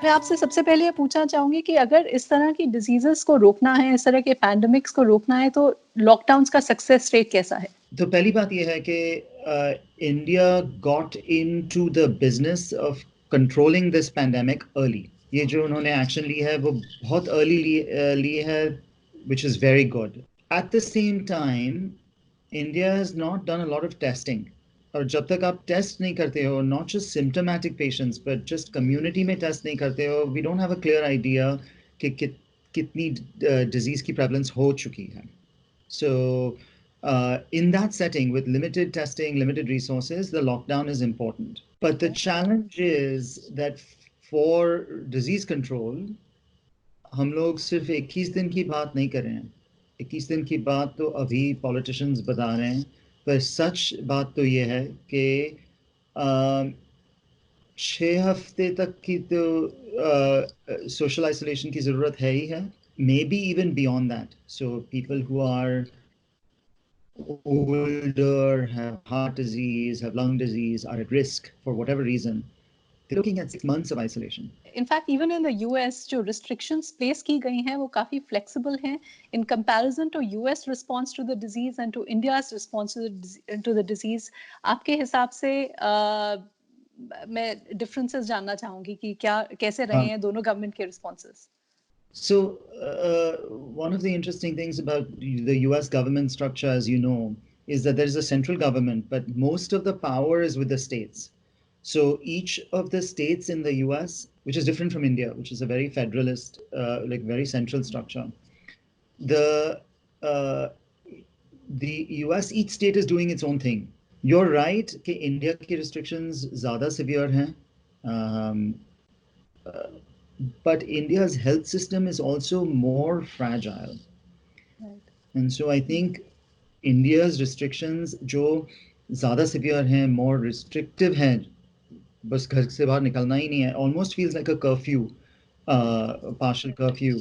मैं आपसे सबसे पहले ये पूछना चाहूंगी कि अगर इस तरह की डिजीजेस को रोकना है, इस तरह के पैंडेमिक्स को रोकना है, तो लॉकडाउन्स का सक्सेस रेट कैसा है? तो पहली बात यह है कि India got into the business of controlling this pandemic early. ये जो उन्होंने एक्शन ली है वो बहुत अर्ली ली है, which is very good. At the same time, India has not done a lot of testing. और जब तक आप टेस्ट नहीं करते हो, not just symptomatic patients, but just community में टेस्ट नहीं करते हो, we don't have a clear idea कि कितनी disease की prevalence हो चुकी है. So, in that setting, with limited testing, limited resources, the lockdown is important. But the challenge is that for disease control, हम लोग सिर्फ 21 दिन की बात नहीं कर रहे हैं. 21 दिन की बात तो अभी पॉलिटिशियंस बता रहे हैं, पर सच बात तो ये है कि 6 हफ्ते तक की तो सोशल आइसोलेशन की ज़रूरत है ही है. Maybe even beyond that. So people who are older, have heart disease, have lung disease, are at risk for whatever reason, they're looking at 6 months of isolation. In fact even in the US जो restrictions place की गई हैं वो काफी flexible हैं in comparison to US response to the disease and to India's response to the disease. आपके हिसाब से मैं डिफरेंसेस जानना चाहूंगी कि क्या कैसे रहे हैं दोनों गवर्नमेंट के responses. So, one of the interesting things about the US government structure, as you know, is that there is a central government, but most of the power is with the states. So, each of the states in the US, which is different from India, which is a very federalist, like very central structure, the US, each state is doing its own thing. You're right कि India की restrictions ज़्यादा severe हैं. But India's health system is also more fragile. Right. And so I think India's restrictions जो ज़्यादा severe हैं, more restrictive हैं, बस घर से बाहर निकलना ही नहीं है, almost feels like a curfew, partial curfew,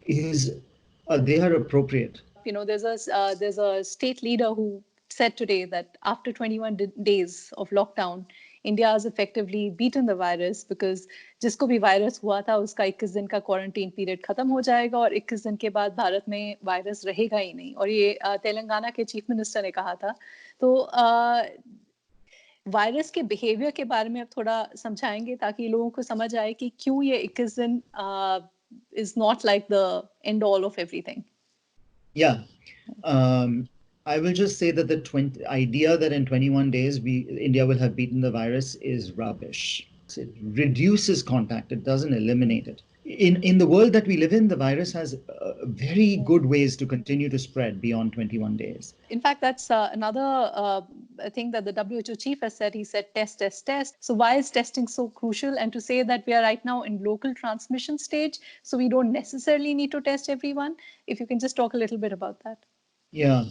they are appropriate. You know, there's a state leader who said today that after 21 days of lockdown, India has effectively beaten the virus because जिसको भी virus हुआ था उसका 21 दिन का quarantine period खत्म हो जाएगा और 21 दिन के बाद भारत में वायरस रहेगा ही नहीं. और ये तेलंगाना के चीफ मिनिस्टर ने कहा था. तो वायरस के बिहेवियर के बारे में अब थोड़ा समझाएंगे ताकि लोगों को समझ आए कि क्यों ये 21 दिन is not like the end all of everything. Yeah. I will just say that the idea that in 21 days India will have beaten the virus is rubbish. It reduces contact. It doesn't eliminate it. In the world that we live in, the virus has very good ways to continue to spread beyond 21 days. In fact, that's another thing that the WHO chief has said. He said, test, test, test. So why is testing so crucial? And to say that we are right now in local transmission stage, so we don't necessarily need to test everyone. If you can just talk a little bit about that. Yeah.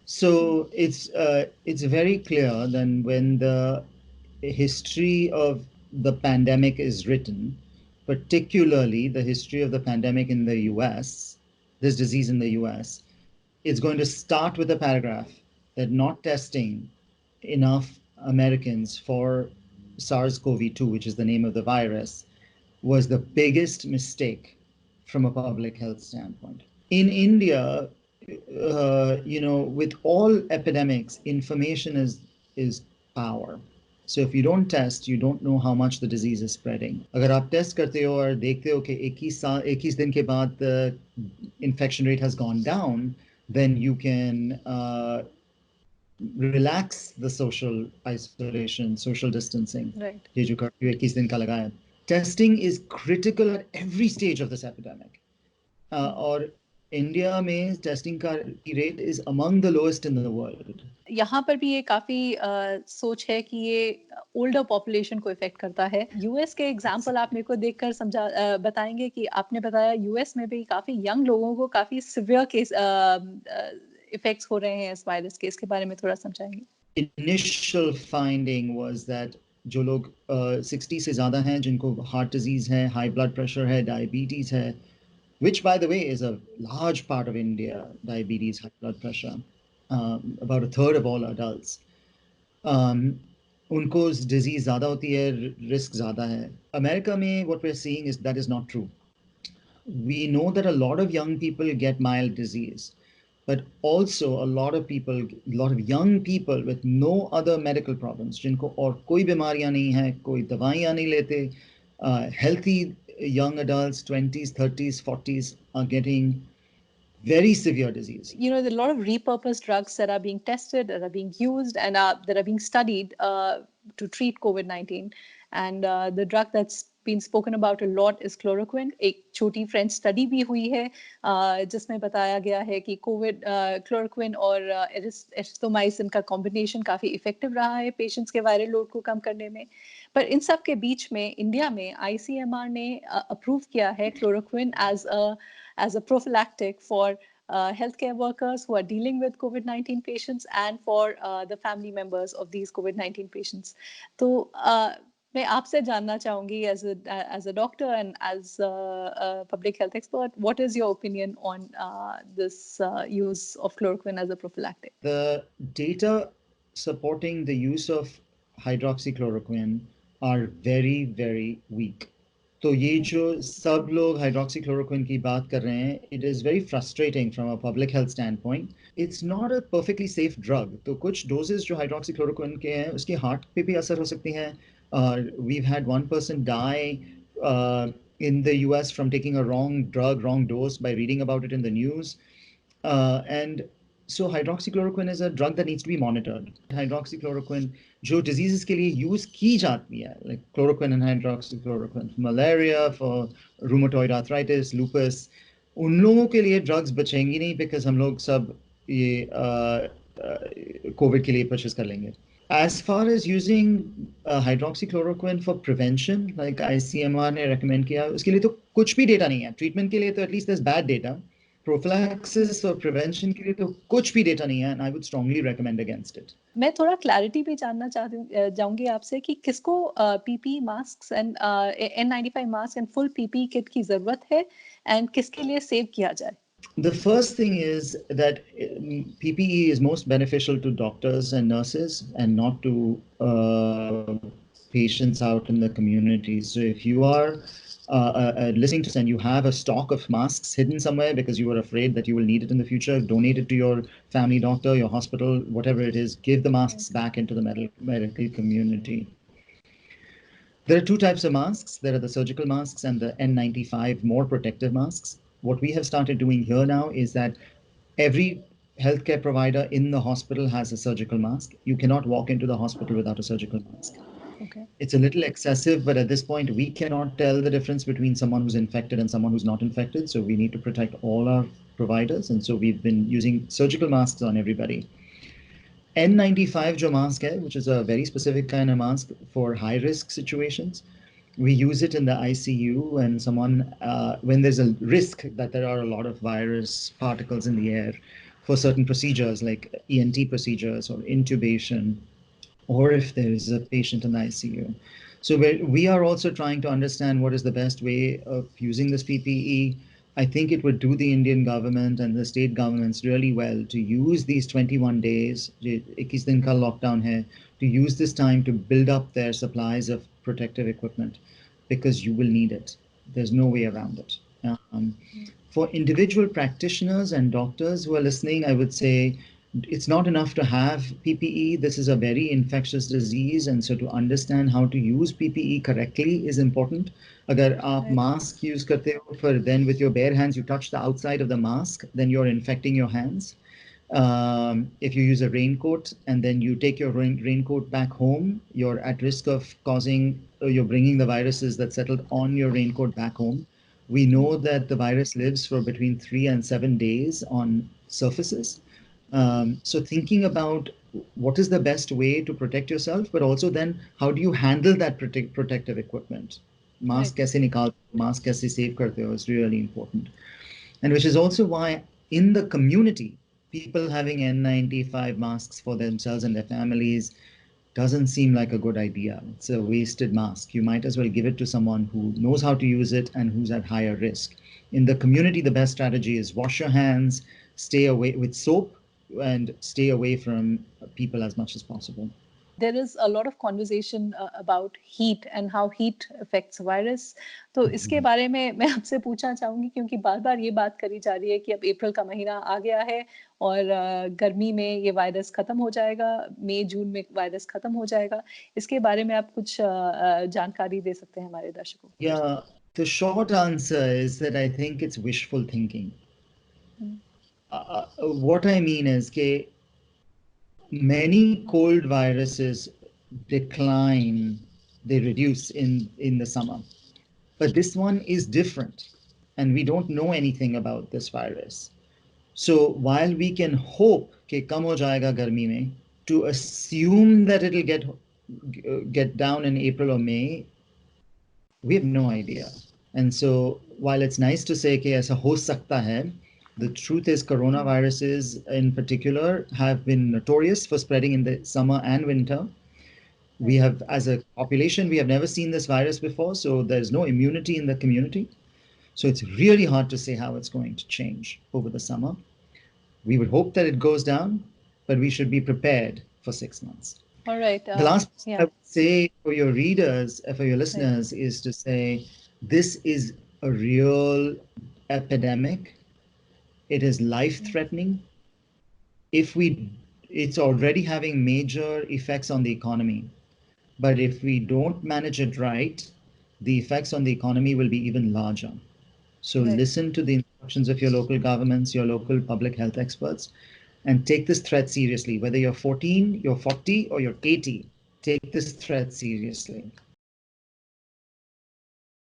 So it's very clear that when the history of the pandemic is written, particularly the history of the pandemic in the US, this disease in the US, it's going to start with a paragraph that not testing enough Americans for SARS-CoV-2, which is the name of the virus, was the biggest mistake from a public health standpoint. In India, with all epidemics, information is power. So if you don't test, you don't know how much the disease is spreading. अगर आप test करते हो और देखते हो कि 21 दिन के बाद the infection rate has gone down, then you can relax the social isolation, social distancing. Right. ये जो curfew 21 दिन का लगाया. Testing is critical at every stage of this epidemic. और इंडिया में टेस्टिंग का rate is among the lowest in the world. यहाँ पर भी ये काफी सोच है कि ये ओल्डर पॉपुलेशन को इफेक्ट करता है. यूएस के एग्जांपल आप मेरे को देखकर बताएंगे कि आपने बताया यूएस में भी काफी यंग लोगों को काफी सिवियर केस इफेक्ट्स हो रहे हैं इस वायरस के. इसके बारे में थोड़ा समझाएंगे. इनिशियल फाइंडिंग वाज दैट जो लोग 60 से ज्यादा हैं, जिनको हार्ट डिजीज है, हाई ब्लड प्रेशर है, डायबिटीज है, which by the way is a large part of India, diabetes, high blood pressure, about a third of all adults. उनको डिजीज ज़्यादा होती है, रिस्क ज़्यादा है. अमेरिका में what we're seeing is that is not true. We know that a lot of young people get mild disease, but also a lot of people, a lot of young people with no other medical problems, जिनको और कोई बीमारियां नहीं है, कोई दवाइयां नहीं लेते, healthy young adults, 20s, 30s, 40s are getting very severe disease. You know, there are a lot of repurposed drugs that are being tested, that are being used, and that are being studied to treat COVID-19. And the drug that's been spoken about a lot is chloroquine. एक छोटी French study भी हुई है जिसमें बताया गया है कि कोविड क्लोरोक्विन और एरिथ्रोमाइसिन का कॉम्बिनेशन काफ़ी इफेक्टिव रहा है पेशेंट्स के वायरल लोड को कम करने में. पर इन सब के बीच में इंडिया में ICMR ने अप्रूव किया है chloroquine as a prophylactic for healthcare workers who are dealing with COVID-19 patients and for the family members of these COVID-19 patients. तो मैं आपसे जानना चाहूंगी as a doctor and as a public health expert, what is your opinion on this use of chloroquine as a prophylactic? The data supporting the use of hydroxychloroquine are very, very weak. तो ये जो सब लोग hydroxychloroquine की बात कर रहे हैं, it is very frustrating from a public health standpoint. It's not a perfectly safe drug. तो कुछ doses जो हाइड्रोक्सीक्लोरोक्विन के हैं, उसकी heart पे भी असर हो सकती हैं. We've had one person die in the US from taking a wrong drug, wrong dose by reading about it in the news. And so hydroxychloroquine is a drug that needs to be monitored. Hydroxychloroquine जो diseases के लिए use की जाती है, like chloroquine and hydroxychloroquine for malaria, for rheumatoid arthritis, lupus, उन लोगों के लिए drugs बचेंगी नहीं because हम लोग सब ये COVID के लिए purchase कर लेंगे. As far as using hydroxychloroquine for prevention, like ICMR ने recommend किया, उसके लिए तो कुछ भी data नहीं है. Treatment के लिए तो at least there's bad data. Prophylaxis or prevention के लिए तो कुछ भी data नहीं है, and I would strongly recommend against it. मैं थोड़ा क्लैरिटी भी जानना चाहूंगी आपसे कि किसको PPE masks and N95 mask and full PPE kit की जरूरत है and किसके लिए सेव किया जाए? The first thing is that PPE is most beneficial to doctors and nurses and not to patients out in the community. So if you are listening to this and you have a stock of masks hidden somewhere because you are afraid that you will need it in the future, donate it to your family doctor, your hospital, whatever it is, give the masks back into the medical community. There are two types of masks. There are the surgical masks and the N95 more protective masks. What we have started doing here now is that every healthcare provider in the hospital has a surgical mask. You cannot walk into the hospital without a surgical mask. Okay. It's a little excessive, but at this point, we cannot tell the difference between someone who's infected and someone who's not infected. So we need to protect all our providers. And so we've been using surgical masks on everybody. N95 jo mask hai, which is a very specific kind of mask for high risk situations. We use it in the ICU when someone, when there's a risk that there are a lot of virus particles in the air for certain procedures like ENT procedures or intubation, or if there is a patient in the ICU. So we are also trying to understand what is the best way of using this PPE. I think it would do the Indian government and the state governments really well to use these 21 days, 21 दिन का lockdown hai, to use this time to build up their supplies of protective equipment because you will need it. There's no way around it. For individual practitioners and doctors who are listening, I would say it's not enough to have PPE. This is a very infectious disease, and so to understand how to use PPE correctly is important. Agar aap mask use karte ho, then with your bare hands you touch the outside of the mask, then you're infecting your hands. If you use a raincoat and then you take your raincoat back home, you're at risk of you're bringing the viruses that settled on your raincoat back home. We know that the virus lives for between 3 and 7 days on surfaces. So thinking about what is the best way to protect yourself, but also then how do you handle that protective equipment? Mask kaise nikal, mask kaise save karte ho is really important. And which is also why in the community, people having N95 masks for themselves and their families doesn't seem like a good idea. It's a wasted mask. You might as well give it to someone who knows how to use it and who's at higher risk. In the community, the best strategy is wash your hands, stay away with soap, and stay away from people as much as possible. there is a lot of conversation about heat and how heat affects virus. तो इसके बारे में मैं आपसे पूछना चाहूंगी, क्योंकि बार बार ये बात करी जा रही है कि अब अप्रैल का महीना आ गया है और गर्मी में ये वायरस खत्म हो जाएगा, मई जून में वायरस खत्म हो जाएगा। इसके बारे में आप कुछ जानकारी दे सकते हैं हमारे दर्शकों को? Yeah, the short answer is that I think it's wishful thinking. What I mean is that many cold viruses decline, they reduce in the summer. But this one is different, and we don't know anything about this virus. So while we can hope कि कम हो जाएगा गर्मी में, to assume that it'll get down in April or May, we have no idea. And so while it's nice to say कि ऐसा हो सकता है, the truth is coronaviruses in particular have been notorious for spreading in the summer and winter. We have, as a population, we have never seen this virus before, so there's no immunity in the community. So it's really hard to say how it's going to change over the summer. We would hope that it goes down, but we should be prepared for 6 months. All right. The last thing I would say for your readers, for your Right. listeners, is to say this is a real epidemic. It is life-threatening. It's already having major effects on the economy. But if we don't manage it right, the effects on the economy will be even larger. So Right. listen to the instructions of your local governments, your local public health experts, and take this threat seriously. Whether you're 14, you're 40, or you're 80, take this threat seriously.